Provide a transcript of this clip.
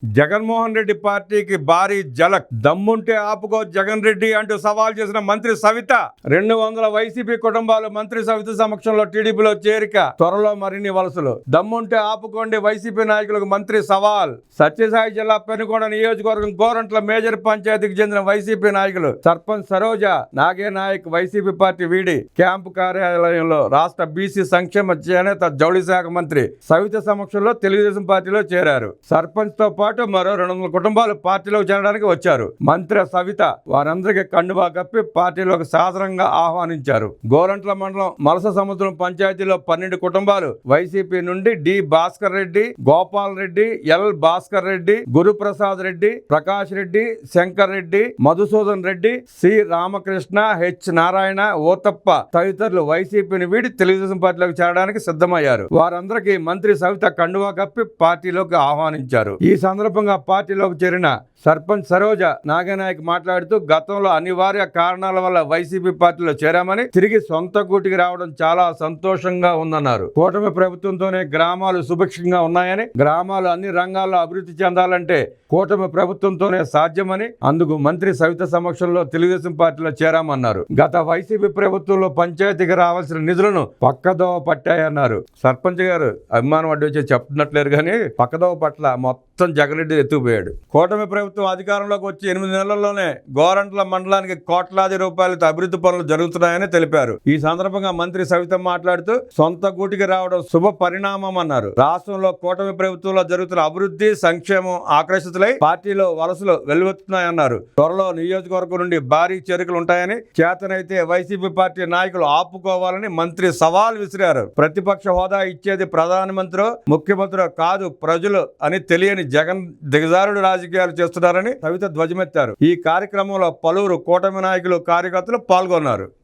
జగన్మోహన్ రెడ్డి పార్టీకి భారీ జలక్. దమ్ముంటే ఆపుకో జగన్ రెడ్డి అంటూ సవాల్ చేసిన మంత్రి సవిత. 200 వైసీపీ కుటుంబాలు మంత్రి సవిత సమక్షంలో టీడీపీలో చేరిక. త్వరలో మరిన్ని వలసలు. దమ్ముంటే ఆపుకోండి వైసీపీ నాయకులకు మంత్రి సవాల్. సత్యసాయి జిల్లా పెనుకొండ నియోజకవర్గం గోరంట్ల మేజర్ పంచాయతీకి చెందిన వైసీపీ నాయకులు సర్పంచ్ సరోజ నాగే నాయక్ వైసీపీ పార్టీ వీడి క్యాంపు కార్యాలయంలో రాష్ట్ర బీసీ సంక్షేమ చేనేత జౌళి శాఖ మంత్రి సవిత సమక్షంలో తెలుగుదేశం పార్టీలో చేరారు. సర్పంచ్ తో పాటు మరో 200 కుటుంబాలు పార్టీలోకి చేరడానికి వచ్చారు. మంత్రి సవిత వారందరికీ కండువా కప్పి పార్టీలోకి సాదరంగా ఆహ్వానించారు. గోరంట్ల మండలం మలస సముద్రం పంచాయతీలో 12 కుటుంబాలు వైసీపీ నుండి D Bhaskar Reddy, Gopal Reddy, L Bhaskar Reddy, Guruprasad Reddy, Prakash Reddy, Shankar Reddy, Madhusudan Reddy, C Ramakrishna, H Narayana, Othappa తదితరులు వైసీపీని వీడి తెలుగుదేశం పార్టీలోకి చేరడానికి సిద్ధమయ్యారు. వారందరికీ మంత్రి సవిత కండువా కప్పి పార్టీలోకి ఆహ్వానించారు. ఈ సందర్భంగా పార్టీలోకి చేరిన సర్పంచ్ సరోజ నాగనాయక్ మాట్లాడుతూ గతంలో అనివార్య కారణాల వల్ల వైసీపీ పార్టీలో చేరామని, తిరిగి సొంత గూటికి రావడం చాలా సంతోషంగా ఉందన్నారు. కూటమి ప్రభుత్వంతోనే గ్రామాలు సుభిక్షంగా ఉన్నాయని, గ్రామాలు అన్ని రంగాల్లో అభివృద్ధి చెందాలంటే కూటమి ప్రభుత్వంతోనే సాధ్యమని, అందుకు మంత్రి సవిత సమక్షంలో తెలుగుదేశం పార్టీలో చేరామన్నారు. గత వైసీపీ ప్రభుత్వంలో పంచాయతీకి రావాల్సిన నిధులను పక్కదోవ పట్టాయన్నారు. సర్పంచ్ గారు అభిమానం అడ్డు వచ్చి చెప్తున్నట్లేరు కానీ పక్కదోవ పట్ల మొత్తం జగన్ రెడ్డి ఎత్తుకుపోయాడు. కూటమి ప్రభుత్వం అధికారంలోకి వచ్చి 8 నెలల్లోనే గోరంట్ల మండలానికి కోట్లాది రూపాయలతో అభివృద్ధి పనులు జరుగుతున్నాయని తెలిపారు. ఈ సందర్భంగా మంత్రి సవిత మాట్లాడుతూ సొంత గూటికి రావడం శుభ పరిణామం అన్నారు. రాష్ట్రంలో కూటమి ప్రభుత్వంలో జరుగుతున్న అభివృద్ధి సంక్షేమం ఆకర్షితులై పార్టీలో వలసలు వెల్లువెత్తున్నాయన్నారు. త్వరలో నియోజకవర్గం నుండి భారీ చేరికలు ఉంటాయని, చేతనైతే వైసీపీ పార్టీ నాయకులు ఆపుకోవాలని మంత్రి సవాల్ విసిరారు. ప్రతిపక్ష హోదా ఇచ్చేది ప్రధానమంత్రి ముఖ్యమంత్రి కాదు ప్రజలు అని తెలియని జగన్ దిగజారుడు రాజకీయాలు చేస్తున్నారని సవిత ధ్వజమెత్తారు. ఈ కార్యక్రమంలో పలువురు కూటమి నాయకులు, కార్యకర్తలు పాల్గొన్నారు.